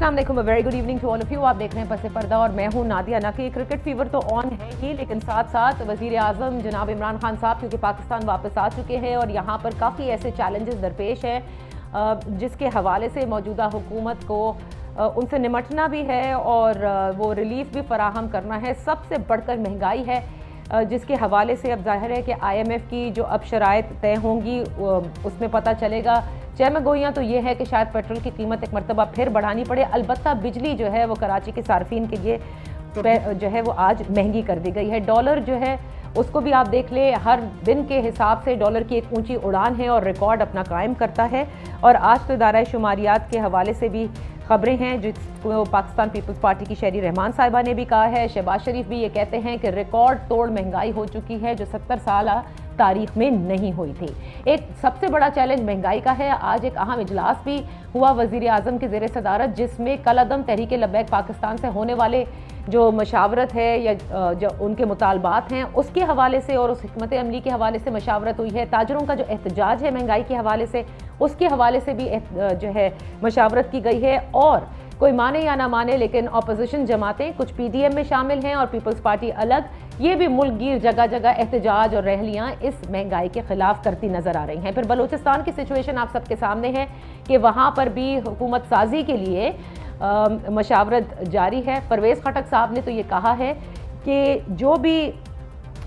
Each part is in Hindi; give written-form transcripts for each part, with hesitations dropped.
अस्सलाम वालेकुम, very good evening to all of you. आप देख रहे हैं पसे पर्दा और मैं हूं नादिया नकी। क्रिकेट फीवर तो ऑन है ही, लेकिन साथ साथ वजीर आजम जनाब इमरान खान साहब क्योंकि पाकिस्तान वापस आ चुके हैं और यहाँ पर काफ़ी ऐसे चैलेंजेस दरपेश हैं जिसके हवाले से मौजूदा हुकूमत को उनसे निमटना भी है और वो रिलीफ भी फराहम करना है। सबसे बढ़कर महंगाई है जिसके हवाले से अब जाहिर है कि IMF की जो अब शराइत तय होंगी उसमें पता चलेगा। चहमगोइयाँ तो ये है कि शायद पेट्रोल की कीमत एक मरतबा फिर बढ़ानी पड़े। अलबत्ता बिजली जो है वो कराची के सार्फिन के लिए जो है वो आज महंगी कर दी गई है। डॉलर जो है उसको भी आप देख ले, हर दिन के हिसाब से डॉलर की एक ऊंची उड़ान है और रिकॉर्ड अपना कायम करता है। और आज तो इदारा शुमारियात के हवाले से भी खबरें हैं जिसको पाकिस्तान पीपल्स पार्टी की शहरी रहमान साहिबा ने भी कहा है। शहबाज शरीफ भी ये कहते हैं कि रिकॉर्ड तोड़ महंगाई हो चुकी है जो 70 साल तारीख में नहीं हुई थी। एक सबसे बड़ा चैलेंज महंगाई का है। आज एक अहम इजलास भी हुआ वजीर आजम के ज़ेर सदारत, जिसमें कलअदम तहरीक लब्बैक पाकिस्तान से होने वाले जो मशावरत है या जो उनके मुतालबात हैं उसके हवाले से और उस हिकमत अमली के हवाले से मशावरत हुई है। ताजरों का जो एहतजाज है महंगाई के हवाले से उसके हवाले से भी जो है मशावरत की गई है। और कोई माने या ना माने लेकिन अपोजिशन जमातें कुछ PDM में शामिल हैं और पीपल्स पार्टी अलग, ये भी मुल्क गिर जगह जगह एहतजाज और रैलियां इस महंगाई के खिलाफ करती नजर आ रही हैं। फिर बलूचिस्तान की सिचुएशन आप सबके सामने है कि वहाँ पर भी हुकूमत साजी के लिए मशावरत जारी है। परवेज़ खटक साहब ने तो ये कहा है कि जो भी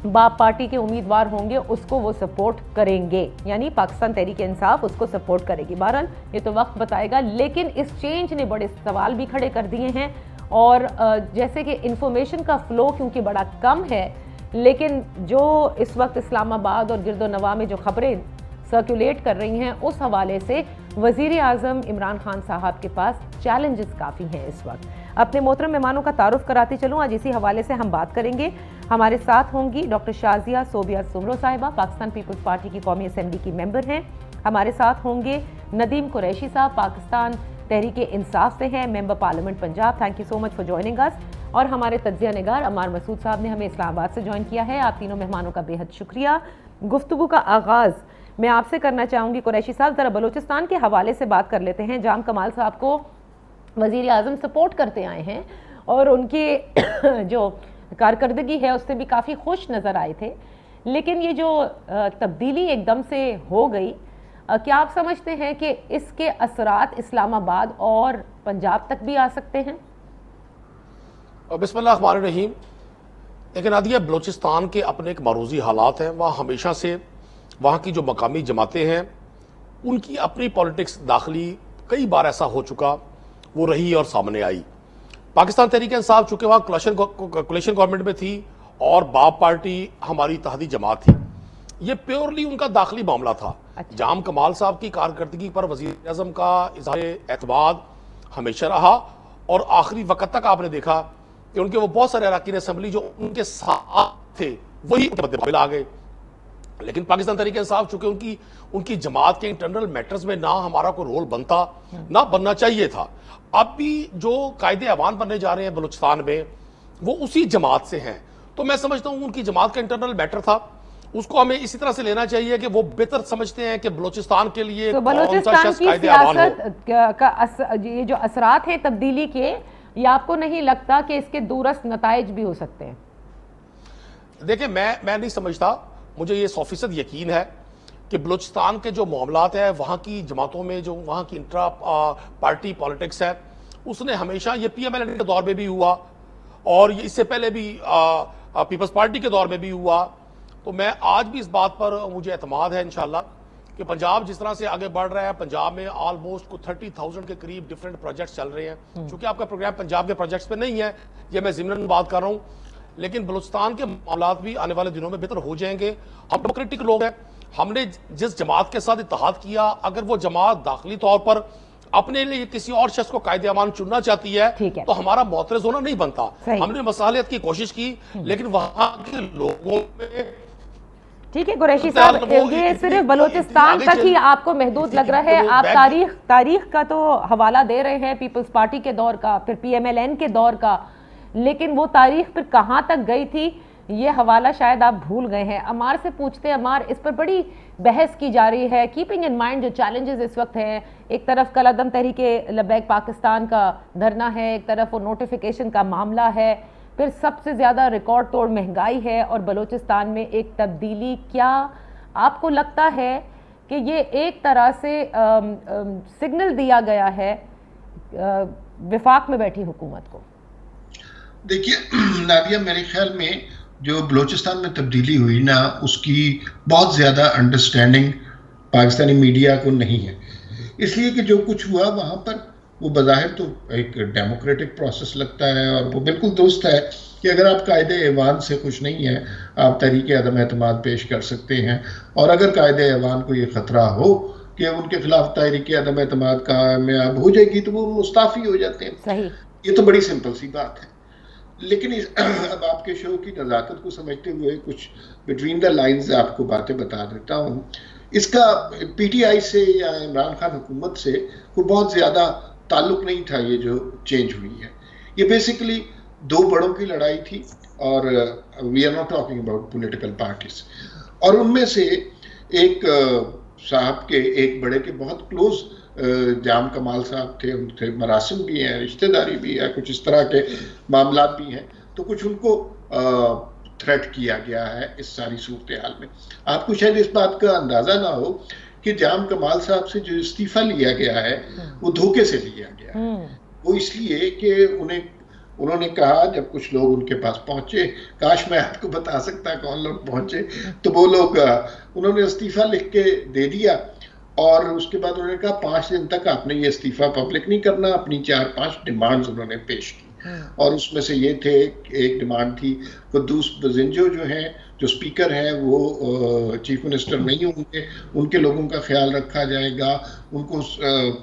बाप पार्टी के उम्मीदवार होंगे उसको वो सपोर्ट करेंगे, यानी पाकिस्तान तहरीक इंसाफ उसको सपोर्ट करेगी। बहरहाल ये तो वक्त बताएगा, लेकिन इस चेंज ने बड़े सवाल भी खड़े कर दिए हैं। और जैसे कि इंफॉर्मेशन का फ्लो क्योंकि बड़ा कम है, लेकिन जो इस वक्त इस्लामाबाद और गिरदोनवा में जो खबरें सर्कुलेट कर रही हैं उस हवाले से वज़ीर आज़म इमरान खान साहब के पास चैलेंजेस काफ़ी हैं इस वक्त। अपने मोहतरम मेहमानों का तारुफ कराती चलूँ। आज इसी हवाले से हम बात करेंगे। हमारे साथ होंगी डॉक्टर शाजिया सोबिया सुमरो साहिबा, पाकिस्तान पीपल्स पार्टी की कौमी असेंबली की मेंबर हैं। हमारे साथ होंगे नदीम कुरैशी साहब, पाकिस्तान तहरीक इंसाफ से हैं, member parliament Punjab. Thank you so much for joining us. और हमारे तज्जिया निगार अमार मसूद साहब ने हमें इस्लामाबाद से ज्वाइन किया है। आप तीनों मेहमानों का बेहद शुक्रिया। गुफ्तगू का आगाज़ मैं आपसे करना चाहूँगी। कुरैशी साहब, ज़रा बलूचिस्तान के हवाले से बात कर लेते हैं। जाम कमाल साहब को वज़ीर आज़म सपोर्ट करते आए हैं और उनकी जो कारकर्दगी है उससे भी काफ़ी खुश नज़र आए थे, लेकिन ये जो तब्दीली एकदम से हो गई, क्या आप समझते हैं कि इसके असरात इस्लामाबाद और पंजाब तक भी आ सकते हैं? बिस्मिल्लाह रहमान रहीम। लेकिन आदिया, बलूचिस्तान के अपने एक मारूजी हालात हैं। वहाँ हमेशा से वहाँ की जो मकामी जमातें हैं उनकी अपनी पॉलिटिक्स दाखिली कई बार ऐसा हो चुका, वो रही और सामने आई। पाकिस्तान तहरीक इंसाफ चूँकि वहाँ कोलिशन गवर्नमेंट में थी और बाप पार्टी हमारी इत्तेहादी जमात थी, ये प्योरली उनका दाखिली मामला था। अच्छा। जाम कमाल साहब की कारकर्दगी पर वज़ीर आज़म का इज़हार एतमाद हमेशा रहा और आखिरी वक्त तक आपने देखा कि उनके वो बहुत सारे अरकान असेंबली जो उनके साथ थे वही मुकाबिल आ गए। लेकिन पाकिस्तान तहरीक इंसाफ चूंकि उनकी जमात के इंटरनल मैटर्स में ना हमारा कोई रोल बनता ना बनना चाहिए था। अब भी जो कायदे अवान बनने जा रहे हैं बलूचिस्तान में वो उसी जमात से हैं, तो मैं समझता हूँ उनकी जमात का इंटरनल मैटर था, उसको हमें इसी तरह से लेना चाहिए कि वो बेहतर समझते हैं कि बलूचिस्तान के लिए तो बलूचिस्तान की सियासत का ये जो असरात है तब्दीली के, ये आपको नहीं लगता कि इसके दूरस्थ नताइज भी हो सकते हैं? देखिए, मैं नहीं समझता। मुझे ये 100% यकीन है कि बलूचिस्तान के जो मामलात है वहाँ की जमातों में जो वहाँ की इंट्रा पार्टी पॉलिटिक्स है उसने हमेशा, ये PMLN के दौर में भी हुआ और ये इससे पहले भी पीपल्स पार्टी के दौर में भी हुआ। तो मैं आज भी इस बात पर मुझे एतमाद है इंशाल्लाह कि पंजाब जिस तरह से आगे बढ़ रहा है, पंजाब में ऑलमोस्ट को 30,000 के करीब डिफरेंट प्रोजेक्ट्स चल रहे हैं। चूंकि आपका प्रोग्राम पंजाब के प्रोजेक्ट्स पे नहीं है, ये मैं ज़िमरन बात कर रहा हूँ, लेकिन बलूचिस्तान के मामलात भी आने वाले दिनों में बेहतर हो जाएंगे। हम डेमोक्रेटिक लोग हैं, हमने जिस जमात के साथ इत्तेहाद किया, अगर वो जमात दाखिली तौर पर अपने लिए किसी और शख्स को कायदे अमान चुनना चाहती है तो हमारा मोतरज़ होना नहीं बनता। हमने मसालियत की कोशिश की, लेकिन वहां के लोगों में ठीक है। कुरैशी साहब, ये सिर्फ बलूचिस्तान तक ही आपको महदूद लग रहा है? आप तारीख का तो हवाला दे रहे हैं, पीपल्स पार्टी के दौर का, फिर PMLN के दौर का, लेकिन वो तारीख फिर कहाँ तक गई थी ये हवाला शायद आप भूल गए हैं। अमार से पूछते हैं। अमार, इस पर बड़ी बहस की जा रही है, कीपिंग इन माइंड जो चैलेंजेस इस वक्त हैं, एक तरफ कल अदम तहरीके लब्बैक पाकिस्तान का धरना है, एक तरफ वो नोटिफिकेशन का मामला है, फिर सबसे ज़्यादा रिकॉर्ड तोड़ महंगाई है और बलूचिस्तान में एक तब्दीली। क्या आपको लगता है कि ये एक तरह से सिग्नल दिया गया है विफाक में बैठी हुकूमत को? देखिए नादिया, मेरे ख्याल में जो बलूचिस्तान में तब्दीली हुई ना, उसकी बहुत ज़्यादा अंडरस्टैंडिंग पाकिस्तानी मीडिया को नहीं है। इसलिए कि जो कुछ हुआ वहाँ पर वो बज़ाहिर तो एक डेमोक्रेटिक प्रोसेस लगता है और वो बिल्कुल दुरुस्त है कि अगर आप कायदे ऐवान से खुश नहीं हैं, आप तहरीके अदम एतमाद पेश कर सकते हैं, और अगर कायदे ऐवान को ये ख़तरा हो कि उनके खिलाफ तहरीके अदम एतमाद कामयाब हो जाएगी तो वो मुस्ताफ़ी हो जाते हैं। सही। ये तो बड़ी सिंपल सी बात है। लेकिन अब आपके शो की नज़ाकत को समझते हुए कुछ बिटवीन द लाइंस आपको बातें बता देता हूँ। इसका पीटीआई से या इमरान खान हुकूमत से कोई बहुत ज़्यादा ताल्लुक नहीं था। ये जो चेंज हुई है ये बेसिकली दो बड़ों की लड़ाई थी, और we are not talking about political parties. और उनमें से एक साहब के, एक बड़े के बहुत क्लोज जाम कमाल साहब थे, उनके मरासिम भी हैं, रिश्तेदारी भी है, कुछ इस तरह के मामला भी हैं, तो कुछ उनको थ्रेट किया गया है इस सारी सूरत हाल में। आपको शायद इस बात का अंदाजा ना हो कि जाम कमाल साहब से जो इस्तीफा लिया गया है वो धोखे से लिया गया है। वो इसलिए कि उन्होंने कहा, जब कुछ लोग उनके पास पहुंचे, काश मैं आपको बता सकता कौन लोग पहुंचे, तो वो लोग उन्होंने इस्तीफा लिख के दे दिया, और उसके बाद उन्होंने कहा 5 दिन तक आपने ये इस्तीफा पब्लिक नहीं करना। अपनी 4-5 डिमांड्स उन्होंने पेश की, और उसमें से ये थे, एक डिमांड थी कुद्दूस बजिंजो जो हैं, जो स्पीकर हैं, वो चीफ मिनिस्टर नहीं होंगे, उनके लोगों का ख्याल रखा जाएगा, उनको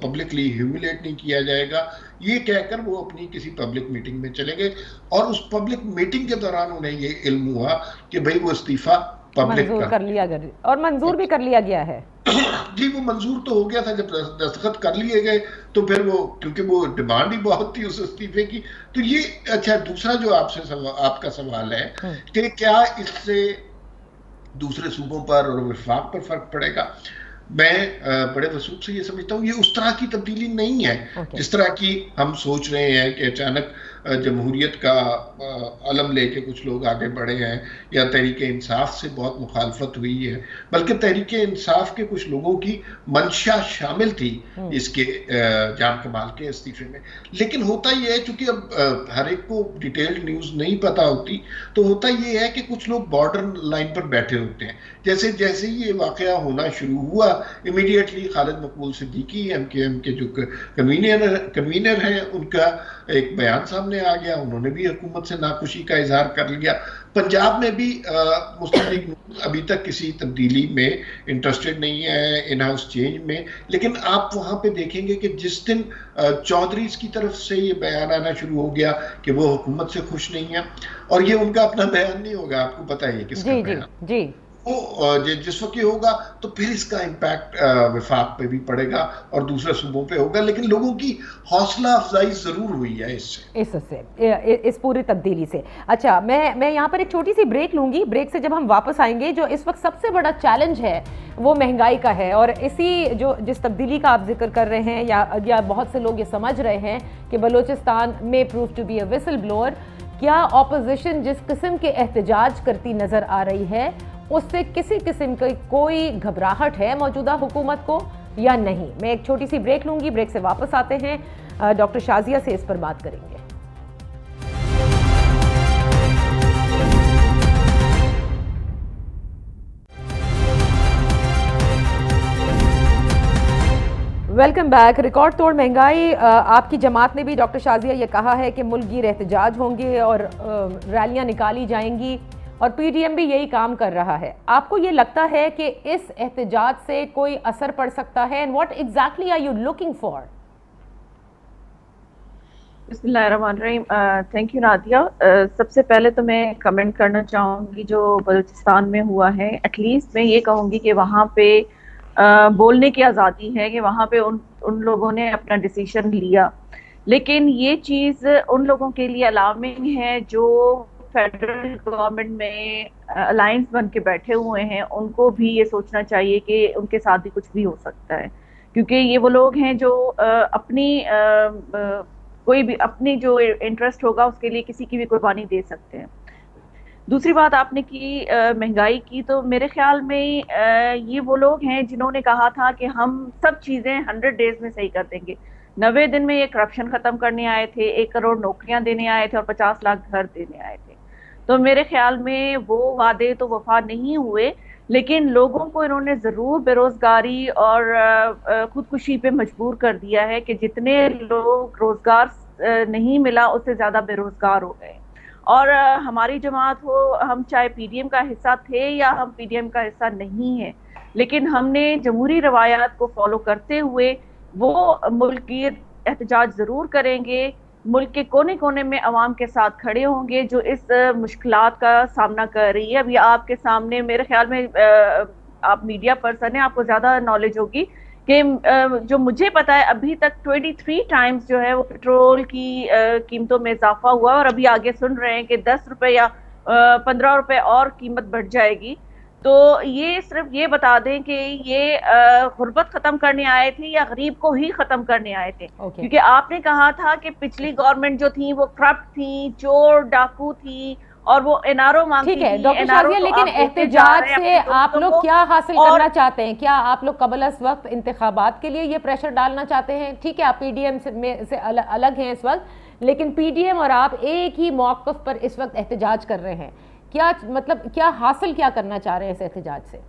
पब्लिकली ह्यूमिलेट नहीं किया जाएगा। ये कहकर वो अपनी किसी पब्लिक मीटिंग में चले गए, और उस पब्लिक मीटिंग के दौरान उन्हें ये इल्म हुआ कि भाई वो इस्तीफा पब्लिक कर लिया गया, और मंजूर भी कर लिया गया है। जी, वो मंजूर तो हो गया था। जब दस्तखत कर लिए गए तो फिर वो, क्योंकि वो डिमांड ही बहुत थी उस इस्तीफे की। तो ये अच्छा, दूसरा जो आपका सवाल है कि क्या इससे दूसरे सूबों पर और वफाक पर फर्क पड़ेगा, मैं बड़े वसूख से ये समझता हूँ ये उस तरह की तब्दीली नहीं है जिस तरह की हम सोच रहे हैं कि अचानक जमहूरियत का अलम लेके कुछ लोग आगे बढ़े हैं या तहरीके इंसाफ से बहुत मुखालफत हुई है, बल्कि तहरीके इंसाफ के कुछ लोगों की मंशा शामिल थी इसके जाम कमाल के इस्तीफे में। लेकिन होता ये है, चूंकि अब हर एक को डिटेल्ड न्यूज़ नहीं पता होती, तो होता ये है कि कुछ लोग बॉर्डर लाइन पर बैठे होते हैं। जैसे जैसे ही ये वाकया होना शुरू हुआ, इमीडिएटली खालिद मकबूल सिद्दीकी एमकेएम के जो कन्वीनर हैं, उनका एक बयान सामने आ गया। उन्होंने भी हुकूमत से नाखुशी का इजहार कर लिया। पंजाब में भी मुस्लिम लीग अभी तक किसी तब्दीली में इंटरेस्टेड नहीं है, इन हाउस चेंज में। लेकिन आप वहां पे देखेंगे कि जिस दिन चौधरीज की तरफ से ये बयान आना शुरू हो गया कि वो हुकूमत से खुश नहीं है, और ये उनका अपना बयान नहीं होगा, आपको पता है किसका बयान, जी वो जिस वक्त ये होगा तो फिर इसका इम्पैक्ट वफाक पे भी पड़ेगा और दूसरे सूबों पे होगा। लेकिन लोगों की हौसला अफजाई जरूर हुई है इस पूरी तब्दीली से। अच्छा, मैं यहाँ पर एक छोटी सी ब्रेक लूंगी। ब्रेक से जब हम वापस आएंगे, जो इस वक्त सबसे बड़ा चैलेंज है वो महंगाई का है, और जिस तब्दीली का आप जिक्र कर रहे हैं, या बहुत से लोग ये समझ रहे हैं कि बलूचिस्तान में prove to be a whistle blower. क्या ऑपोजिशन जिस किस्म के एहतजाज करती नजर आ रही है, उससे किसी किस्म की कोई घबराहट है मौजूदा हुकूमत को या नहीं? मैं एक छोटी सी ब्रेक लूंगी। ब्रेक से वापस आते हैं, डॉक्टर शाजिया से इस पर बात करेंगे। Welcome back. रिकॉर्ड तोड़ महंगाई, आपकी जमात ने भी, डॉक्टर शाजिया, ये कहा है कि मुल्क गिर एहतजाज होंगे और रैलियां निकाली जाएंगी, और पीडीएम भी यही काम कर रहा है। आपको ये लगता है कि इस एहतजाज से कोई असर पड़ सकता है? And what exactly are you looking for? बिस्मिल्लाहिर्रहमानिर्रहीम। Thank you Nadia. सबसे पहले तो मैं कमेंट करना चाहूँगी जो बलूचिस्तान में हुआ है। एटलीस्ट मैं ये कहूँगी कि वहाँ पे बोलने की आज़ादी है, कि वहाँ पे उन लोगों ने अपना डिसीजन लिया। लेकिन ये चीज़ उन लोगों के लिए अलार्मिंग है जो फेडरल गवर्नमेंट में अलायंस बन के बैठे हुए हैं उनको भी ये सोचना चाहिए कि उनके साथ भी कुछ भी हो सकता है, क्योंकि ये वो लोग हैं जो कोई भी अपनी जो इंटरेस्ट होगा उसके लिए किसी की भी कुर्बानी दे सकते हैं। दूसरी बात आपने की महंगाई की, तो मेरे ख्याल में ये वो लोग हैं जिन्होंने कहा था कि हम सब चीजें 100 डेज में सही कर देंगे। 90 दिन में ये करप्शन खत्म करने आए थे, 1 करोड़ नौकरियां देने आए थे और 50 लाख घर देने आए थे। तो मेरे ख्याल में वो वादे तो वफा नहीं हुए, लेकिन लोगों को इन्होंने जरूर बेरोजगारी और खुदकुशी पे मजबूर कर दिया है कि जितने लोग रोजगार नहीं मिला उससे ज्यादा बेरोजगार हो गए। और हमारी जमात हो, हम चाहे पीडीएम का हिस्सा थे या हम पीडीएम का हिस्सा नहीं है, लेकिन हमने जमहूरी रवायात को फॉलो करते हुए वो मुल्क की एहतजाज जरूर करेंगे, मुल्क के कोने कोने में अवाम के साथ खड़े होंगे जो इस मुश्किलात का सामना कर रही है। अभी आपके सामने मेरे ख्याल में आप मीडिया पर्सन है, आपको ज्यादा नॉलेज होगी कि जो मुझे पता है अभी तक 23 टाइम्स जो है वो पेट्रोल की कीमतों में इजाफा हुआ और अभी आगे सुन रहे हैं कि 10 रुपए या 15 रुपए और कीमत बढ़ जाएगी। तो ये सिर्फ ये बता दें कि ये गुर्बत खत्म करने आए थे या गरीब को ही खत्म करने आए थे। क्योंकि आपने कहा था कि पिछली गवर्नमेंट जो थी वो करप्ट थी, चोर डाकू थी और वो एनआरओ मांगती थी। ठीक है डॉक्टर शाजिया, लेकिन एहतजाज से आप लोग क्या हासिल करना चाहते हैं? क्या आप लोग कबल अस वक्त इंतखाबात के लिए ये प्रेशर डालना चाहते हैं? ठीक है, आप पीडीएम से अलग हैं इस वक्त, लेकिन पीडीएम और आप एक ही मौक़िफ़ पर इस वक्त एहतजाज कर रहे हैं। क्या मतलब क्या हासिल क्या करना चाह रहे हैं इस एहतजाज से?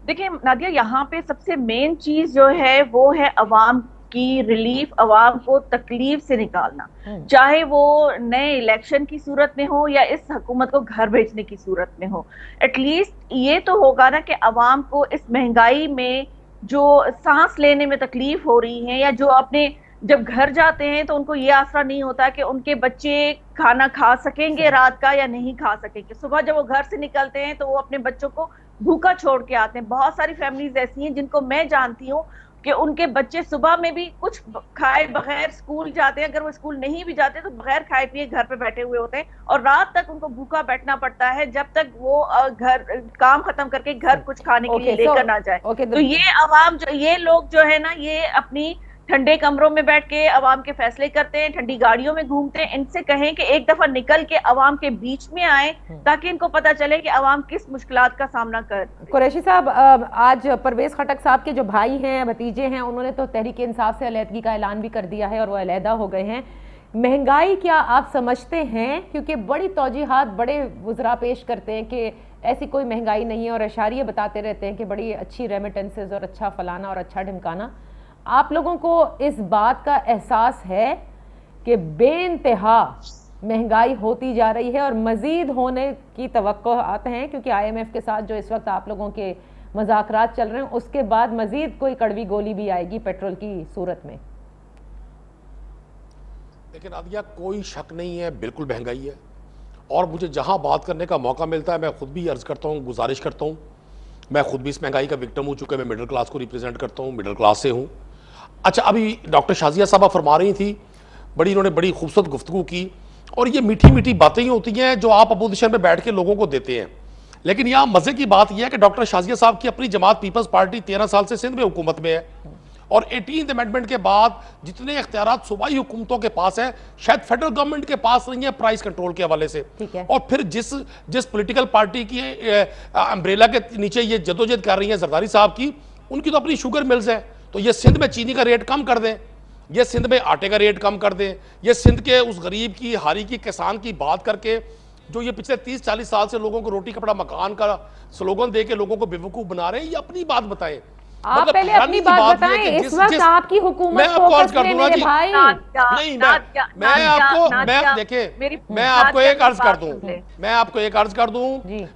देखिए नादिया, यहाँ पे सबसे मेन चीज जो है वो है अवाम की रिलीफ, अवाम को तकलीफ से निकालना, चाहे वो नए इलेक्शन की सूरत में हो या इस हुकूमत को घर भेजने की सूरत में हो। एटलीस्ट ये तो होगा ना कि अवाम को इस महंगाई में जो सांस लेने में तकलीफ हो रही है या जो अपने जब घर जाते हैं तो उनको ये आसरा नहीं होता कि उनके बच्चे खाना खा सकेंगे रात का या नहीं खा सकेंगे। सुबह जब वो घर से निकलते हैं तो वो अपने बच्चों को भूखा छोड़ के आते हैं। बहुत सारी फैमिलीज ऐसी हैं जिनको मैं जानती हूँ कि उनके बच्चे सुबह में भी कुछ खाए बगैर स्कूल जाते हैं, अगर वो स्कूल नहीं भी जाते तो बगैर खाए पिए घर पे बैठे हुए होते हैं और रात तक उनको भूखा बैठना पड़ता है जब तक वो घर काम खत्म करके घर कुछ खाने के लिए लेकर ना जाए। तो ये अवाम जो ये लोग जो है ना, ये अपनी ठंडे कमरों में बैठ के अवाम के फैसले करते हैं, ठंडी गाड़ियों में घूमते हैं। इनसे कहें कि एक दफा निकल के अवाम के बीच में आए ताकि इनको पता चले कि अवाम किस मुश्किलात का सामना कर। कुरैशी साहब, आज परवेज खटक साहब के जो भाई हैं, भतीजे हैं, उन्होंने तो तहरीक इंसाफ से अलहदगी का ऐलान भी कर दिया है और वो अलहदा हो गए हैं। महंगाई क्या आप समझते हैं, क्योंकि बड़ी तौजीहात बड़े वुज़रा पेश करते हैं कि ऐसी कोई महंगाई नहीं है और अशारिये बताते रहते हैं कि बड़ी अच्छी रेमिटेंसेज और अच्छा फलाना और अच्छा ढिमकाना, आप लोगों को इस बात का एहसास है कि बेइंतहा महंगाई होती जा रही है और मज़ीद होने की तवक्कुआत हैं? क्योंकि IMF के साथ जो इस वक्त आप लोगों के मज़ाकरात चल रहे हैं उसके बाद मज़ीद कोई कड़वी गोली भी आएगी पेट्रोल की सूरत में। लेकिन आदिया, कोई शक नहीं है, बिल्कुल महंगाई है। और मुझे जहां बात करने का मौका मिलता है मैं खुद भी अर्ज करता हूं, गुजारिश करता हूं। मैं खुद भी इस महंगाई का विक्टिम हो चुका है, मैं मिडिल क्लास को रिप्रेजेंट करता हूं, मिडिल क्लास से हूं। अच्छा, अभी डॉक्टर शाजिया साहबा फरमा रही थी, इन्होंने बड़ी खूबसूरत गुफ्तगू की और ये मीठी मीठी बातें ही होती हैं जो आप अपोजिशन में बैठ के लोगों को देते हैं। लेकिन यहाँ मजे की बात यह है कि डॉक्टर शाजिया साहब की अपनी जमात पीपल्स पार्टी 13 साल से सिंध में हुकूमत में है और 18th अमेंडमेंट के बाद जितने इख्तियारात सूबाई हुकूमतों के पास है शायद फेडरल गवर्नमेंट के पास नहीं है प्राइस कंट्रोल के हवाले से। और फिर जिस पॉलिटिकल पार्टी की अम्ब्रेला के नीचे ये जदोजहद कर रही है जरदारी साहब की, उनकी तो अपनी शुगर मिल्स है, तो ये सिंध में चीनी का रेट कम कर दें, ये सिंध में आटे का रेट कम कर दें, ये सिंध के उस गरीब की, हारी की, किसान की बात करके जो ये पिछले 30-40 साल से लोगों को रोटी कपड़ा मकान का स्लोगन दे के लोगों को बेवकूफ बना रहे हैं, ये अपनी बात बताएं। आप मतलब पहले अपनी बात बताएं। इस वक्त आपकी हुकूमत फोकस में मेरे भाई नहीं, मैं आपको एक अर्ज कर दूं,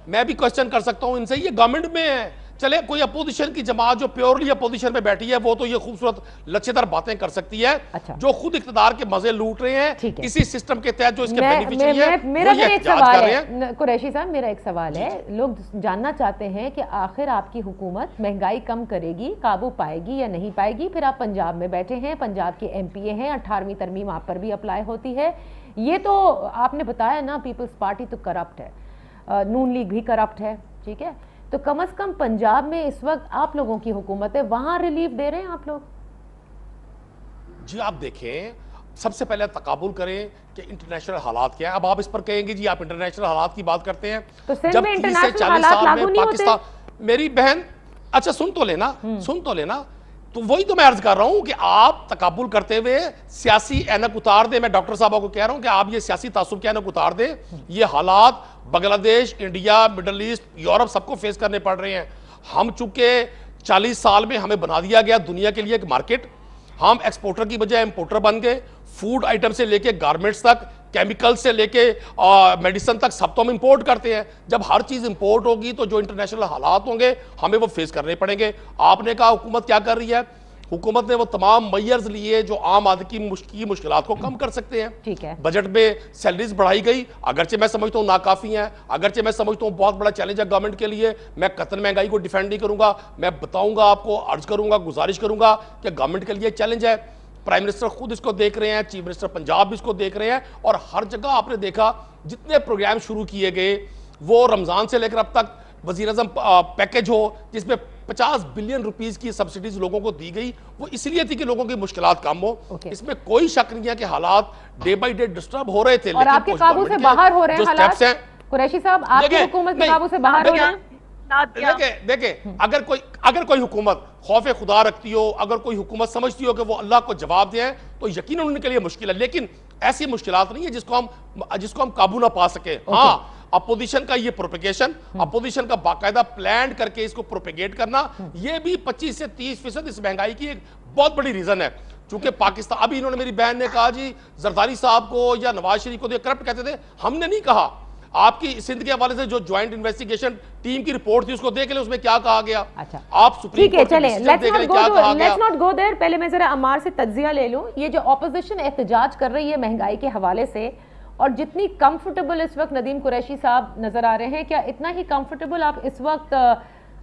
मैं भी क्वेश्चन कर सकता हूं इनसे, ये गवर्नमेंट में है, चले कोई अपोजिशन की जमात जो प्योरली अपोजिशन में बैठी है वो तो ये खूबसूरत लच्छेदार बातें कर सकती है। अच्छा। जो खुद इख्तिदार के मजे लूट रहे हैं इसी सिस्टम के तहत जो इसके बेनिफिशियरी है, मेरा एक सवाल है कुरैशी साहब, मेरा एक सवाल है, लोग जानना चाहते हैं कि आखिर आपकी हुकूमत महंगाई कम करेगी, काबू पाएगी या नहीं पाएगी? फिर आप पंजाब में बैठे हैं, पंजाब के MPA हैं, 18वीं तरमीम आप पर भी अप्लाई होती है। ये तो आपने बताया ना, पीपल्स पार्टी तो करप्ट है, नून लीग भी करप्ट है, ठीक है, तो कम से कम पंजाब में इस वक्त आप लोगों की हुकूमत है, वहां रिलीफ दे रहे हैं आप लोग? जी आप देखें, सबसे पहले तकाबुल करें कि इंटरनेशनल हालात क्या है। अब आप इस पर कहेंगे जी आप इंटरनेशनल हालात की बात करते हैं, तो जब 30 से 40 साल में पाकिस्तान, मेरी बहन अच्छा सुन तो लेना, तो वही तो मैं अर्ज कर रहा हूं कि आप तकाबुल करते हुए सियासी ऐनक उतार दे। मैं डॉक्टर साहब को कह रहा हूं कि आप ये सियासी तासुब के ऐनक उतार दे। ये हालात Bangladesh, India, middle east, Europe सबको फेस करने पड़ रहे हैं। हम चूंकि 40 साल में हमें बना दिया गया दुनिया के लिए एक मार्केट, हम एक्सपोर्टर की बजाय इंपोर्टर बन गए। फूड आइटम से लेके गारमेंट्स तक, केमिकल से लेके मेडिसिन तक सब तो हम इंपोर्ट करते हैं। जब हर चीज इंपोर्ट होगी तो जो इंटरनेशनल हालात होंगे हमें वो फेस करने पड़ेंगे। आपने कहा हुकूमत क्या कर रही है, हुकूमत ने वो तमाम मेजर्स लिए जो आम आदमी की मुश्किलात को कम कर सकते हैं। ठीक है, बजट में सैलरीज बढ़ाई गई, अगरचे मैं समझता हूँ नाकाफी हैं, अगरचे मैं समझता हूँ बहुत बड़ा चैलेंज है गवर्नमेंट के लिए। मैं कतल महंगाई को डिफेंड नहीं करूंगा, मैं बताऊंगा आपको, अर्ज करूंगा, गुजारिश करूंगा कि गवर्नमेंट के लिए चैलेंज है। प्राइम मिनिस्टर खुद इसको देख रहे हैं, चीफ मिनिस्टर पंजाब भी इसको देख रहे हैं, और हर जगह आपने देखा जितने प्रोग्राम शुरू किए गए, वो रमजान से लेकर अब तक वजीर आज़म पैकेज हो जिसमें 50 बिलियन रुपीस की सब्सिडीज लोगों को दी गई, वो इसलिए थी कि लोगों की मुश्किलात कम हो। इसमें कोई शक नहीं है कि हालात डे बाय डे डिस्टर्ब हो रहे थे, और आपके काबू से बाहर हो रहे हैं हालात। कुरैशी साहब, आपकी हुकूमत के काबू से बाहर हो रहे हैं। देखिए अगर कोई हुकूमत खौफ खुदा रखती हो, अगर कोई हुकूमत समझती हो कि वो अल्लाह को जवाब दें, तो यकीनन उनके लिए मुश्किल है, लेकिन ऐसी मुश्किलात नहीं है जिसको हम काबू ना पा सके। हाँ, अपोजिशन का ये प्रोपेगेशन, अपोजिशन का बाकायदा प्लान करके इसको प्रोपेगेट करना, ये भी 25 से 30% इस महंगाई की एक बहुत बड़ी रीजन है। चूंकि पाकिस्तान, अभी इन्होंने, मेरी बहन ने कहा जी जरदारी साहब को या नवाज शरीफ को करप्ट कहते थे, हमने नहीं कहा। आपकी सिंध के हवाले से जो ज्वाइंट इन्वेस्टिगेशन टीम की रिपोर्ट थी उसको देख ले, उसमें क्या कहा गया। अच्छा, आप सुप्रीम कोर्ट चले, लेट्स नॉट गो देयर। पहले मैं जरा अम्मार से तज्जिया ले लूं। ये जो ऑपोजिशन एहतजाज कर रही है महंगाई के हवाले से, और जितनी कंफर्टेबल इस वक्त नदीम कुरैशी साहब नजर आ रहे हैं, क्या इतना ही कंफर्टेबल आप इस वक्त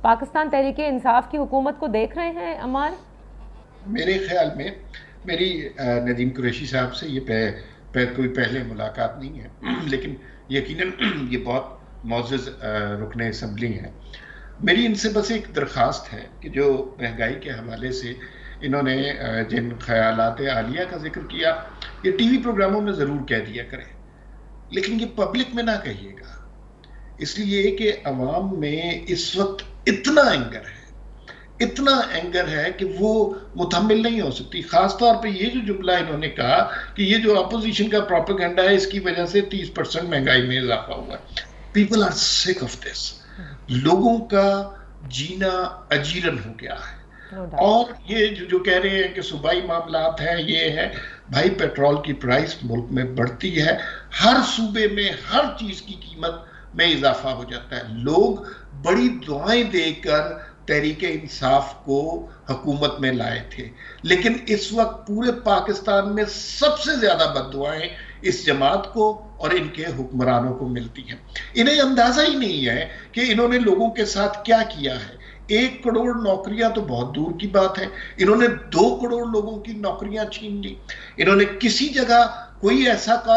पाकिस्तान तहरीक इंसाफ की हुकूमत को देख रहे हैं अम्मार? मेरे ख्याल में मेरी नदीम कुरैशी साहब से ये कोई पहले मुलाकात नहीं है, लेकिन यकीनन ये बहुत मौजूद रुकने असम्बली हैं। मेरी इनसे बस एक दरख्वास्त है कि जो महंगाई के हवाले से इन्होंने जिन ख्यालात आलिया का जिक्र किया, ये टीवी प्रोग्रामों में ज़रूर कह दिया करें, लेकिन ये पब्लिक में ना कहिएगा, इसलिए कि अवाम में इस वक्त इतना एंगर है कि वो मुतहम्मिल नहीं हो सकती। खासतौर पे ये जो जुमला इन्होंने कहा कि ये जो अपोजिशन का प्रोपेगेंडा है, इसकी वजह से 30% महंगाई में इजाफा हुआ है। People are sick of this. लोगों का जीना अजीरन हो गया है। और ये जो कह रहे हैं कि सूबाई मामलात हैं, ये है भाई, पेट्रोल की प्राइस मुल्क में बढ़ती है, हर सूबे में हर चीज की कीमत में इजाफा हो जाता है। लोग बड़ी दुआएं देकर तहरीके इंसाफ को हुकूमत में लाए थे, लेकिन इस वक्त पूरे पाकिस्तान में सबसे ज्यादा बद्दुआएं इस जमात को और इनके हुक्मरानों को मिलती हैं। इन्हें अंदाजा ही नहीं है कि इन्होंने लोगों के साथ क्या किया है। 1 करोड़ नौकरियां तो बहुत दूर की बात है, इन्होंने 2 करोड़ लोगों की नौकरियां छीन ली। इन्होंने किसी जगह कोई ऐसा का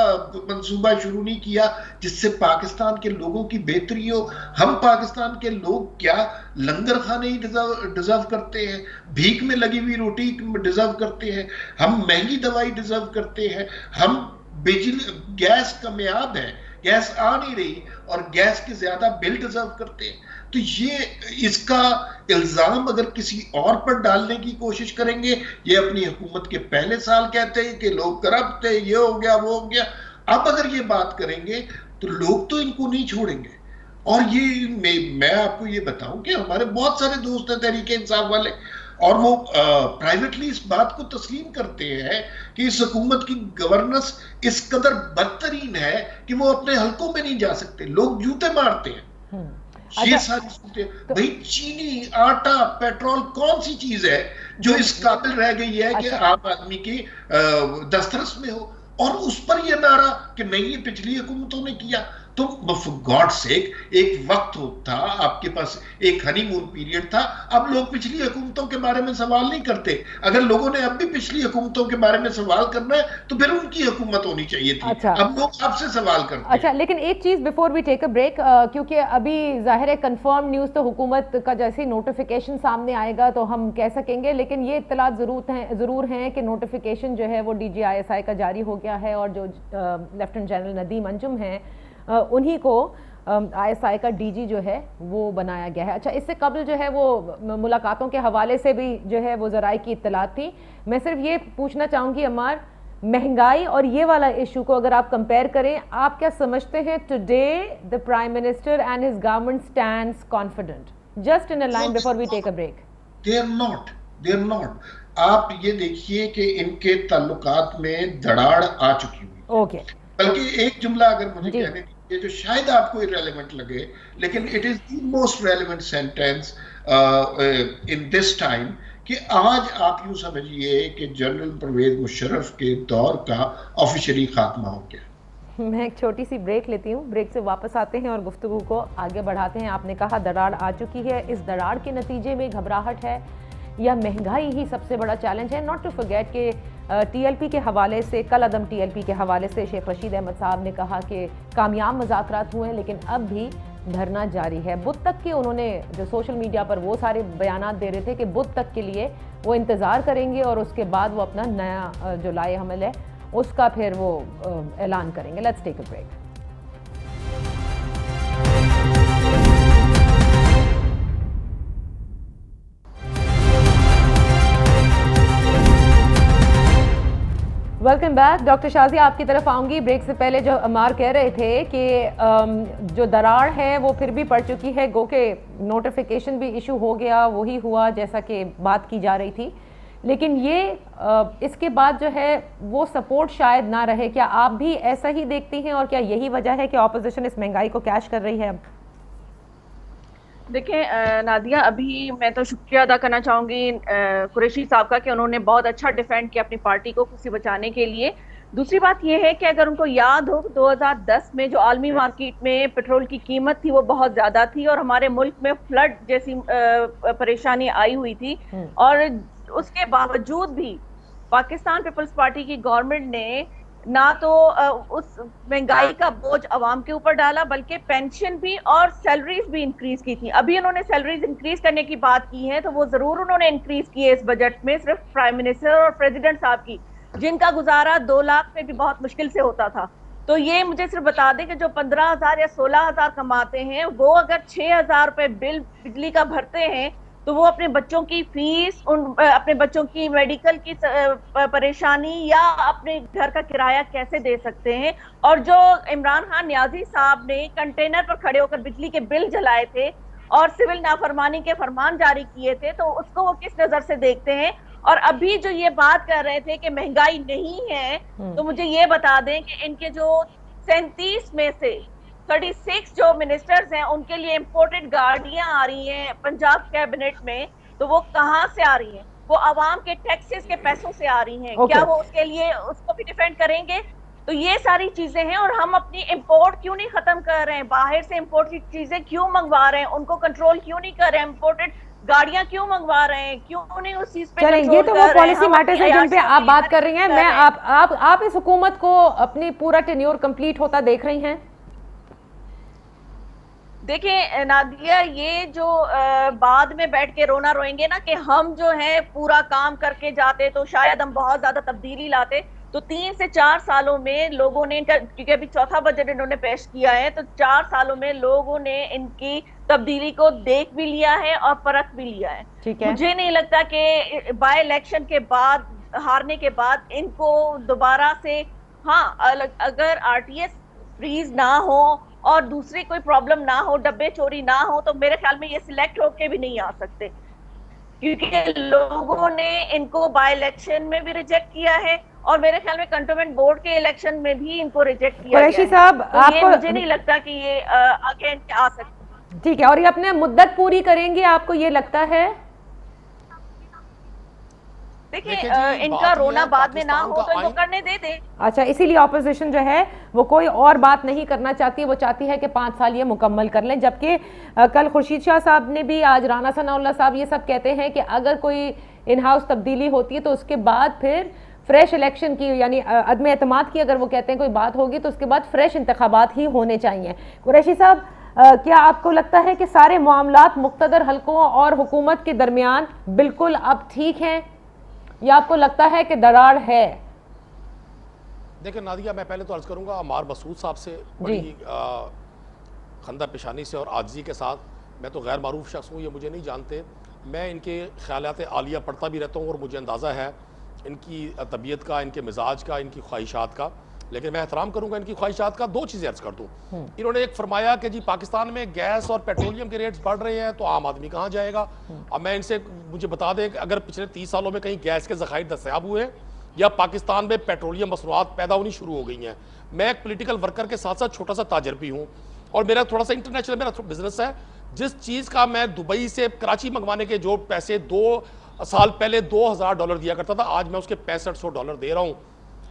मंसूबा शुरू नहीं किया जिससे पाकिस्तान के लोगों की बेहतरी हो। हम पाकिस्तान के लोग क्या लंगर खाने ही डिजर्व करते हैं, भीख में लगी हुई रोटी डिजर्व करते हैं, हम महंगी दवाई डिजर्व करते हैं, हम बिजली गैस कमयाब है, गैस आ नहीं रही और गैस के ज्यादा बिल डिजर्व करते हैं। तो ये इसका इल्जाम अगर किसी और पर डालने की कोशिश करेंगे, ये अपनी हुकूमत के पहले साल कहते हैं कि लोग करप्ट थे, ये हो गया वो हो गया, अब अगर ये बात करेंगे तो लोग तो इनको नहीं छोड़ेंगे। और ये मैं आपको ये बताऊं कि हमारे बहुत सारे दोस्त हैं तहरीके इंसाफ वाले, और वो प्राइवेटली इस बात को तस्लीम करते हैं कि इस हुकूमत की गवर्नेंस इस कदर बदतरीन है कि वो अपने हलकों में नहीं जा सकते, लोग जूते मारते हैं। ये सारी सूरतें भाई, चीनी, आटा, पेट्रोल कौन सी चीज है जो इस काबिल रह गई है कि आम आदमी की दस्तरस में हो, और उस पर यह नारा कि नहीं ये पिछली हुकूमतों ने किया। तो फॉर गॉड सेक, एक वक्त था, आपके पास एक हनीमून पीरियड था, अब लोग पिछली हुकूमतों के बारे में सवाल नहीं करते। अगर लोगों ने अब भी पिछली हुकूमतों के बारे में सवाल करना है तो फिर उनकी हुकूमत होनी चाहिए थी। अब लोग आपसे सवाल करते हैं। अच्छा, लेकिन एक चीज before we take a break, क्योंकि अभी जाहिर है कंफर्म न्यूज तो हुकूमत का जैसे नोटिफिकेशन सामने आएगा तो हम कह सकेंगे, लेकिन ये इत्तलात जरूर हैं कि नोटिफिकेशन जो है वो DGISI का जारी हो गया है, और जो लेफ्टिनेंट जनरल नदीम अंजुम हैं उन्हीं को ISI का DG जो है वो बनाया गया है। अच्छा, इससे कबल जो है वो मुलाकातों के हवाले से भी जो है वो ज़राए की इत्तलात थी। मैं सिर्फ ये पूछना चाहूँगी अम्मार, महंगाई और ये वाला इशू को अगर आप कंपेयर करें, आप क्या समझते हैं today the prime minister and his government stands confident? Just in a line before we take a break. They are not. आप ये देखिए कि इनके ताल्लुकात में दरार आ चुकी हुई। ओके, बल्कि एक जुमला अगर मुझे कहने दीजिए जो शायद आपको इरेलेवेंट लगे, लेकिन it is the most relevant sentence in this time, कि आज आप यूं समझिए कि जनरल परवेज मुशर्रफ के दौर का ऑफिशियली खात्मा हो गया। मैं एक छोटी सी ब्रेक लेती हूँ, ब्रेक से वापस आते हैं और गुफ्तगू को आगे बढ़ाते हैं। आपने कहा दरार आ चुकी है, इस दरार के नतीजे में घबराहट है या महंगाई ही सबसे बड़ा चैलेंज है? नॉट टू फॉरगेट कि TLP के हवाले से, कल अदम TLP के हवाले से शेख रशीद अहमद साहब ने कहा कि कामयाब मुज़ाकरात हुए हैं लेकिन अब भी धरना जारी है। बुध तक के उन्होंने जो सोशल मीडिया पर वो सारे बयानात दे रहे थे कि बुध तक के लिए वो इंतज़ार करेंगे और उसके बाद वो अपना नया जो लाए हमल है उसका फिर वो ऐलान करेंगे। Let's take a break. Welcome back. Doctor Shazia आपकी तरफ आऊँगी। ब्रेक से पहले जो अमार कह रहे थे कि जो दरार है वो फिर भी पड़ चुकी है, गो के नोटिफिकेशन भी इशू हो गया, वही हुआ जैसा कि बात की जा रही थी, लेकिन ये इसके बाद जो है वो सपोर्ट शायद ना रहे। क्या आप भी ऐसा ही देखती हैं और क्या यही वजह है कि ऑपोजिशन इस महंगाई को कैश कर रही है? अब देखिए नादिया, अभी मैं तो शुक्रिया अदा करना चाहूँगी कुरैशी साहब का कि उन्होंने बहुत अच्छा डिफेंड किया अपनी पार्टी को खुशी बचाने के लिए। दूसरी बात यह है कि अगर उनको याद हो 2010 में जो आलमी मार्केट में पेट्रोल की कीमत थी वो बहुत ज़्यादा थी और हमारे मुल्क में फ्लड जैसी परेशानी आई हुई थी, और उसके बावजूद भी पाकिस्तान पीपल्स पार्टी की गवर्नमेंट ने ना तो उस महंगाई का बोझ अवाम के ऊपर डाला बल्कि पेंशन भी और सैलरीज भी इंक्रीज की थी। अभी उन्होंने सैलरीज इंक्रीज करने की बात की है तो वो जरूर उन्होंने इंक्रीज की है इस बजट में, सिर्फ प्राइम मिनिस्टर और प्रेसिडेंट साहब की, जिनका गुजारा 2 लाख में भी बहुत मुश्किल से होता था। तो ये मुझे सिर्फ बता दें कि जो 15,000 या 16,000 कमाते हैं वो अगर 6,000 रुपए बिल बिजली का भरते हैं तो वो अपने बच्चों की फीस, अपने बच्चों की मेडिकल की परेशानी या अपने घर का किराया कैसे दे सकते हैं? और जो इमरान खान नियाजी साहब ने कंटेनर पर खड़े होकर बिजली के बिल जलाए थे और सिविल नाफरमानी के फरमान जारी किए थे, तो उसको वो किस नजर से देखते हैं? और अभी जो ये बात कर रहे थे कि महंगाई नहीं है, तो मुझे ये बता दें कि इनके जो 37 में से 36 जो मिनिस्टर्स हैं उनके लिए इंपोर्टेड गाड़ियां आ रही हैं पंजाब कैबिनेट में, तो वो कहां से आ रही हैं? वो आवाम के टैक्सेस के पैसों से आ रही हैं। क्या वो उसके लिए उसको भी डिफेंड करेंगे? तो ये सारी चीजें हैं, और हम अपनी इंपोर्ट क्यों नहीं खत्म कर रहे हैं? बाहर से इंपोर्ट की चीजें क्यों मंगवा रहे हैं? उनको कंट्रोल क्यों नहीं कर रहे हैं? इंपोर्टेड गाड़ियां क्यों मंगवा रहे हैं? क्यों नहीं उस चीज पे कंट्रोल कर रहे हैं? ये तो वो पॉलिसी मैटर्स है जिन पे आप बात कर रही हैं। मैं आप इस हुकूमत को अपनी पूरा टेन्योर कंप्लीट होता देख रही हैं? देखिए नादिया, ये जो बाद में बैठ के रोना रोएंगे ना कि हम जो है पूरा काम करके जाते तो शायद हम बहुत ज्यादा तब्दीली लाते, तो 3 से 4 सालों में लोगों ने, क्योंकि अभी चौथा बजट इन्होंने पेश किया है, तो 4 सालों में लोगों ने इनकी तब्दीली को देख भी लिया है और परख भी लिया है। ठीक है। मुझे नहीं लगता कि बाय इलेक्शन के बाद, हारने के बाद इनको दोबारा से, हाँ अगर RTS फ्रीज ना हो और दूसरी कोई प्रॉब्लम ना हो, डब्बे चोरी ना हो, तो मेरे ख्याल में ये सिलेक्ट होके भी नहीं आ सकते, क्योंकि लोगों ने इनको बाय इलेक्शन में भी रिजेक्ट किया है और मेरे ख्याल में कंटोनमेंट बोर्ड के इलेक्शन में भी इनको रिजेक्ट किया गया है। साहब, तो ये मुझे नहीं लगता कि ये आगे आ सकते। ठीक है, और ये अपने मुद्दत पूरी करेंगे, आपको ये लगता है? देखिए इनका रोना बाद में ना हो तो इनको करने दे दे। अच्छा, इसीलिए ऑपोजिशन जो है वो कोई और बात नहीं करना चाहती, वो चाहती है कि 5 साल ये मुकम्मल कर लें। जबकि कल खुर्शीद शाह साहब ने भी, आज राना सनाउल्लाह साहब, ये सब कहते हैं कि अगर कोई इन हाउस तब्दीली होती है तो उसके बाद फिर फ्रेश इलेक्शन की, यानी अदम एतमाद की अगर वो कहते हैं कोई बात होगी तो उसके बाद फ्रेश इंतखाबात ही होने चाहिए। कुरैशी साहब, क्या आपको लगता है कि सारे मामलात मुख्तदर हलकों और हुकूमत के दरमियान बिल्कुल अब ठीक हैं, या आपको लगता है कि दरार है? देखिए नादिया, मैं पहले तो अर्ज करूंगा अमार मसूद साहब से, बड़ी खंदा पेशानी से और आजिज़ी के साथ, मैं तो गैर मारूफ शख्स हूँ, ये मुझे नहीं जानते, मैं इनके ख्यालात आलिया पढ़ता भी रहता हूँ और मुझे अंदाज़ा है इनकी तबीयत का, इनके मिजाज का, इनकी ख्वाहिशात का। लेकिन मैं एहतराम करूंगा इनकी ख्वाहिशात का। 2 चीज़ें अर्ज कर दूँ। इन्होंने एक फरमाया कि जी पाकिस्तान में गैस और पेट्रोलियम के रेट्स बढ़ रहे हैं तो आम आदमी कहाँ जाएगा। अब मैं इनसे, मुझे बता दें कि अगर पिछले 30 सालों में कहीं गैस के ज़खायर दस्तयाब हुए हैं या पाकिस्तान में पेट्रोलियम मसनूआत पैदा होनी शुरू हो गई हैं। मैं एक पोलिटिकल वर्कर के साथ साथ छोटा सा ताजर भी हूँ और मेरा थोड़ा सा इंटरनेशनल मेरा बिजनेस है। जिस चीज़ का मैं दुबई से कराची मंगवाने के जो पैसे 2 साल पहले $2000 दिया करता था, आज मैं उसके $6500 दे रहा हूँ।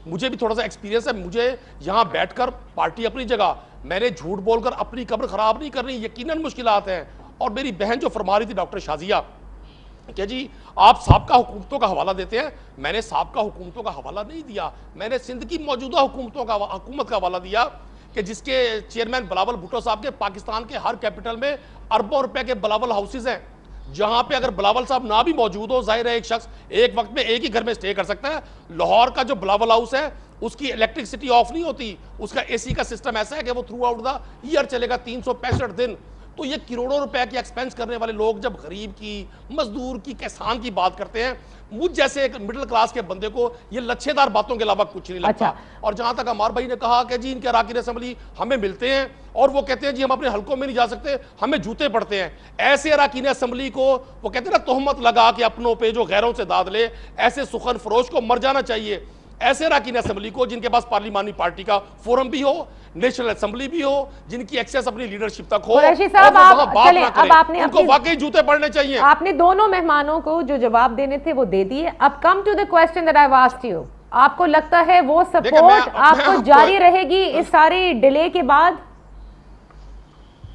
मुझे भी थोड़ा सा एक्सपीरियंस है। मुझे यहाँ बैठकर, पार्टी अपनी जगह, मैंने झूठ बोलकर अपनी कब्र खराब नहीं करनी, यकीनन मुश्किलात हैं। और मेरी बहन जो फरमा रही थी डॉक्टर शाजिया क्या जी आप साबका हुकूमतों का हवाला देते हैं, मैंने साबका हुकूमतों का हवाला नहीं दिया, मैंने सिंध की मौजूदा हुकूमत का हवाला दिया कि जिसके चेयरमैन बिलावल भुट्टो साहब के पाकिस्तान के हर कैपिटल में अरबों रुपए के बिलावल हाउसेज हैं, जहां पे अगर बिलावल साहब ना भी मौजूद हो, जाहिर है एक शख्स एक वक्त में एक ही घर में स्टे कर सकता है। लाहौर का जो बिलावल हाउस है उसकी इलेक्ट्रिसिटी ऑफ नहीं होती, उसका एसी का सिस्टम ऐसा है कि वो थ्रू आउट द ईयर चलेगा 365 दिन। तो ये करोड़ों रुपए की एक्सपेंस करने वाले लोग जब गरीब की, मजदूर की, किसान की बात करते हैं, मुझ जैसे एक मिडिल क्लास के बंदे को ये लच्छेदार बातों के अलावा कुछ नहीं लगता। और जहां तक अमार भाई ने कहा कि जी इनके अराकीन असेंबली हमें मिलते हैं और वो कहते हैं जी हम अपने हलकों में नहीं जा सकते, हमें जूते पड़ते हैं, ऐसे अराकीन असेंबली को वो कहते हैं ना तोहमत लगा के अपनों पे जो गैरों से दाद ले, ऐसे सुखन फरोश को मर जाना चाहिए। ऐसे अराकीन असेंबली को जिनके पास पार्लिमानी पार्टी का फोरम भी हो, नेशनल असेंबली भी हो, जिनकी एक्सेस अपनी लीडरशिप तक हो, उनको वाकई जूते पड़ने चाहिए। आपने दोनों मेहमानों को जो जवाब देने थे वो दे दिए। अब come to the question that I have asked you, आपको लगता है वो सपोर्ट आपको जारी रहेगी इस सारी डिले के बाद?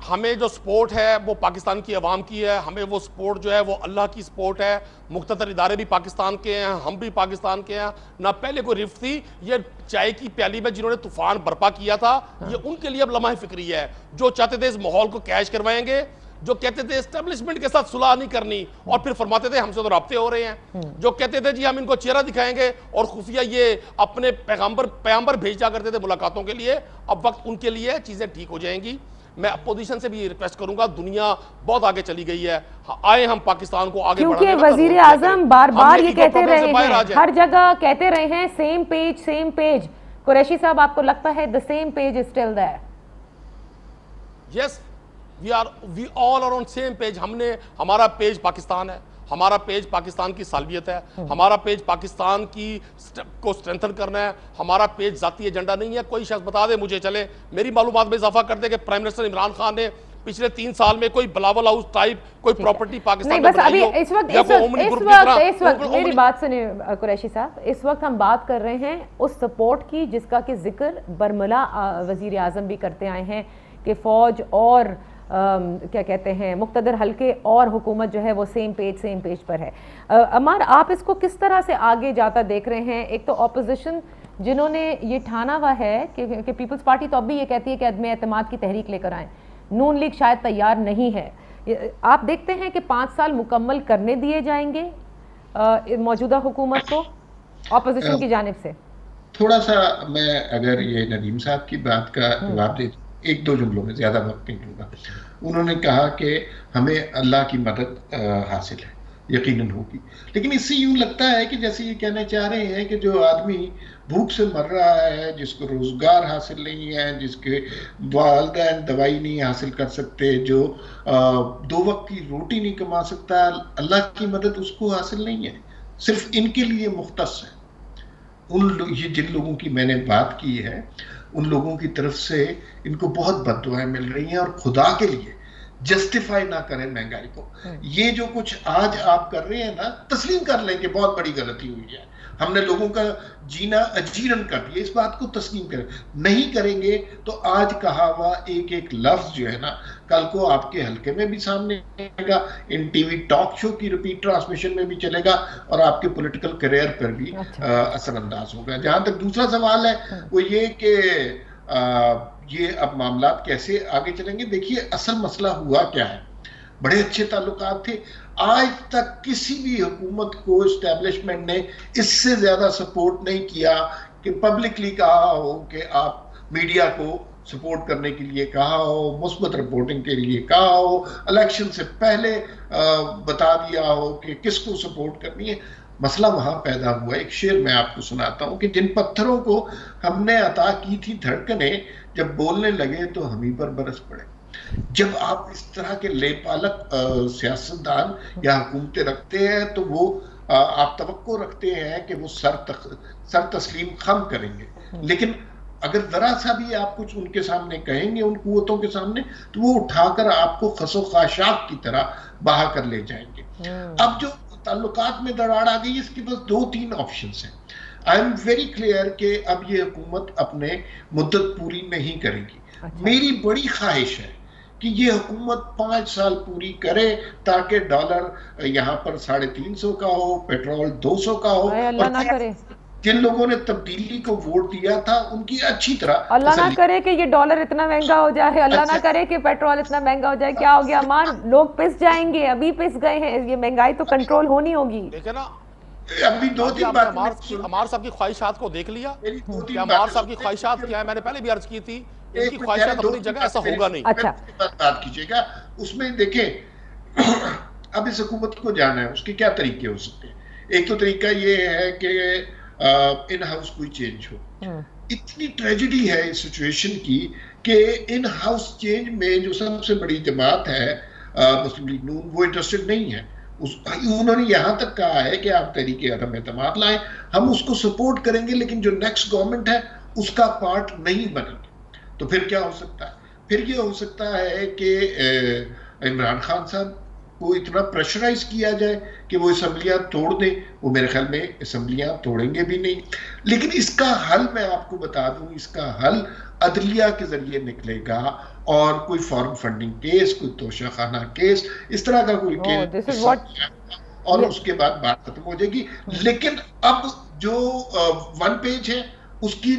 हमें जो सपोर्ट है वो पाकिस्तान की आवाम की है, हमें वो सपोर्ट जो है वो अल्लाह की सपोर्ट है। मुख्तदर इदारे भी पाकिस्तान के हैं, हम भी पाकिस्तान के हैं। ना पहले कोई रिफ्त थी, ये चाय की प्याली में जिन्होंने तूफान बर्पा किया था, ये उनके लिए अब लम्हा फिक्री है। जो चाहते थे इस माहौल को कैश करवाएंगे, जो कहते थे एस्टेब्लिशमेंट के साथ सुलह नहीं करनी और फिर फरमाते थे हमसे तो राब्ते हो रहे हैं, जो कहते थे जी हम इनको चेहरा दिखाएंगे और खुफिया ये अपने पैगंबर भेजा करते थे मुलाकातों के लिए, अब वक्त उनके लिए चीजें ठीक हो जाएंगी। मैं अपोजिशन से भी रिक्वेस्ट करूंगा, दुनिया बहुत आगे चली गई है, आए हम पाकिस्तान को आगे बढ़ाने। क्योंकि वजीर आजम बार बार ये कहते रहे हैं, हर जगह कहते रहे हैं same page same page. Qureshi साहब, आपको लगता है the same page is still there? Yes, we all are on same page. हमारा पेज पाकिस्तान है, हमारा पेज पाकिस्तान की सालवियत है, हमारा पेज पाकिस्तान की को स्ट्रेंथन करना है, हमारा पेज जाती एजेंडा नहीं है। कोई शख्स बता दे मुझे, चले मेरी मालूमात में इजाफा कर दे कि प्राइम मिनिस्टर इमरान खान ने पिछले 3 साल में कोई बिलावल हाउस टाइप कोई प्रॉपर्टी पाकिस्तान में बनाई हो। इस वक्त मेरी बात सुनिए कुरैशी साहब, इस वक्त हम बात कर रहे हैं उस सपोर्ट की जिसका कि जिक्र बरमला वजीर आजम भी करते आए हैं कि फौज और क्या कहते हैं मुख्तदर हल्के और हुकूमत जो है वो सेम पेज पर है। अमार, आप इसको किस तरह से आगे जाता देख रहे हैं? एक तो ऑपोजिशन जिन्होंने ये ठाना हुआ है कि पीपल्स पार्टी तो अब भी ये कहती है कि अदम एतमाद की तहरीक लेकर आए, नून लीग शायद तैयार नहीं है। आप देखते हैं कि 5 साल मुकम्मल करने दिए जाएंगे मौजूदा हुकूमत को ऑपोजिशन की जानिब से? थोड़ा सा मैं अगर ये नदीम साहब की बात का जवाब दे, 1-2 जुमलों में, ज्यादा वक्त नहीं दूंगा। उन्होंने कहा कि हमें अल्लाह की मदद हासिल है, यकीनन होगी, लेकिन इससे यूं लगता है कि जैसे ये कहना चाह रहे हैं कि जो आदमी भूख से मर रहा है, जिसको रोजगार हासिल नहीं है, जिसके वालिदैन दवाई नहीं हासिल कर सकते, जो 2 वक्त की रोटी नहीं कमा सकता, अल्लाह की मदद उसको हासिल नहीं है, सिर्फ इनके लिए मुख्तस है। ये जिन लोगों की मैंने बात की है, उन लोगों की तरफ से इनको बहुत बद्दुआएं मिल रही हैं और खुदा के लिए जस्टिफाई ना करें महंगाई को। ये जो कुछ आज आप कर रहे हैं ना, तस्लीम कर लें कि बहुत बड़ी गलती हुई है, हमने लोगों का जीना अजीर्ण कर दिया, इस बात को तस्लीम करें। नहीं करेंगे तो आज कहा हुआ एक एक लफ्ज जो है ना, कल को आपके हल्के में भी सामने आएगा, इन टीवी टॉक शो की रिपीट ट्रांसमिशन में भी चलेगा और आपके पॉलिटिकल करियर पर भी असरअंदाज होगा। जहां तक दूसरा सवाल है वो ये कि ये अब मामला कैसे आगे चलेंगे। देखिए असल मसला हुआ क्या है, बड़े अच्छे ताल्लुकात थे, आज तक किसी भी हुकूमत को एस्टेब्लिशमेंट ने इससे ज्यादा सपोर्ट नहीं किया कि पब्लिकली कहा हो कि आप मीडिया को सपोर्ट करने के लिए कहा हो, मुस्बत रिपोर्टिंग के लिए कहा हो, इलेक्शन से पहले बता दिया हो कि किसको सपोर्ट करनी है। मसला वहां पैदा हुआ, एक शेर मैं आपको सुनाता हूं कि जिन पत्थरों को हमने अता की थी धड़कनें, जब बोलने लगे तो हम ही पर बरस पड़े। जब आप इस तरह के लेपालक सियासतदान या हुकूमतें रखते हैं तो वो आप तवक्को रखते हैं कि वो सर तस्लीम खम करेंगे, लेकिन अगर जरा सा भी आप कुछ उनके सामने कहेंगे, उन कुव्वतों के सामने, तो वो उठाकर आपको खसो खाशाक की तरह बहा कर ले जाएंगे। अब जो ताल्लुकात में दरार आ गई, इसके पास 2-3 ऑप्शंस हैं। आई एम वेरी क्लियर कि अब ये हुकूमत अपने मुद्दत पूरी नहीं करेगी। मेरी बड़ी ख्वाहिश है कि ये हुकूमत 5 साल पूरी करे ताकि डॉलर यहाँ पर 350 का हो, पेट्रोल 200 का हो, अल्लाह ना करे। जिन लोगों ने तब्दीली को वोट दिया था उनकी अच्छी तरह, अल्लाह ना करे कि ये डॉलर इतना महंगा हो जाए, अल्लाह ना करे कि पेट्रोल इतना महंगा हो जाए। क्या हो गया अमान, लोग पिस जाएंगे, अभी पिस गए हैं, ये महंगाई तो कंट्रोल होनी होगी। देखे ना, अभी 2-3 बात अमार साहब की ख्वाहिशात को देख लिया, अमार साहब की ख्वाहिशात क्या है, मैंने पहले भी अर्ज की थी, इनकी ख्वाहिशात अपनी जगह, ऐसा होगा नहीं। अच्छा बात कीजिएगा उसमें। देखें अब इस हुकूमत को जाना है, उसके क्या तरीके हो सकते हैं। एक तो तरीका ये है कि इन हाउस कोई चेंज हो। इतनी ट्रेजेडी है इस सिचुएशन की कि इन हाउस चेंज में जो सबसे बड़ी जमात है मुस्लिम लीग नून, वो इंटरेस्टेड नहीं है। उन्होंने यहां तक कहा है कि आप तहरीक अदम एतमाद लाएं, हम उसको सपोर्ट करेंगे, लेकिन जो नेक्स्ट गवर्नमेंट है उसका पार्ट नहीं बनेंगे। तो फिर क्या हो सकता है? फिर ये हो सकता है कि इमरान खान साहब को इतना प्रेशराइज किया जाए कि वो असम्बलियां तोड़ दें। वो मेरे ख्याल में असम्बलियां तोड़ेंगे भी नहीं। लेकिन इसका हल मैं आपको बता दूं, इसका हल अदलिया के जरिए निकलेगा और कोई फॉरेन फंडिंग केस, कोई तोशाखाना केस, इस तरह का कोई केस, और उसके बाद बात खत्म हो जाएगी। लेकिन अब जो 1 पेज है उसकी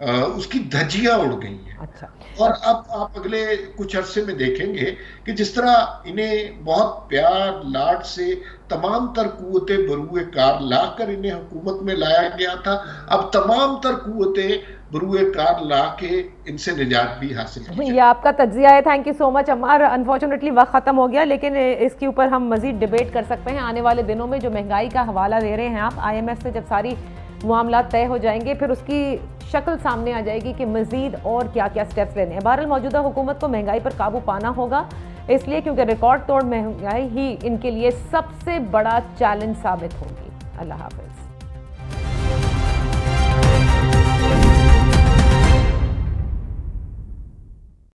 उसकी धज्जियां उड़ गई हैं। अच्छा। और अब आप अगले कुछ अरसे में देखेंगे कि जिस तरह इन्हें बहुत प्यार लाड से तमाम तर कुव्वतें बरूए कार लाकर इन्हें हुकूमत में लाया गया था, अब तमाम तर कुव्वतें बरूए कार ला के इनसे निजात भी हासिल की। ये आपका तज्जिया है, thank you so much Ammar. Unfortunately वक्त खत्म हो गया, लेकिन इसके ऊपर हम मजीद डिबेट कर सकते हैं आने वाले दिनों में। जो महंगाई का हवाला दे रहे हैं आप, IMF से जब सारी मामला तय हो जाएंगे फिर उसकी शक्ल सामने आ जाएगी कि मजीद और क्या क्या स्टेप्स लेने हैं। बहरहाल मौजूदा हुकूमत को महंगाई पर काबू पाना होगा, इसलिए क्योंकि रिकॉर्ड तोड़ महंगाई ही इनके लिए सबसे बड़ा चैलेंज साबित होगी। अल्लाह हाफ़िज़।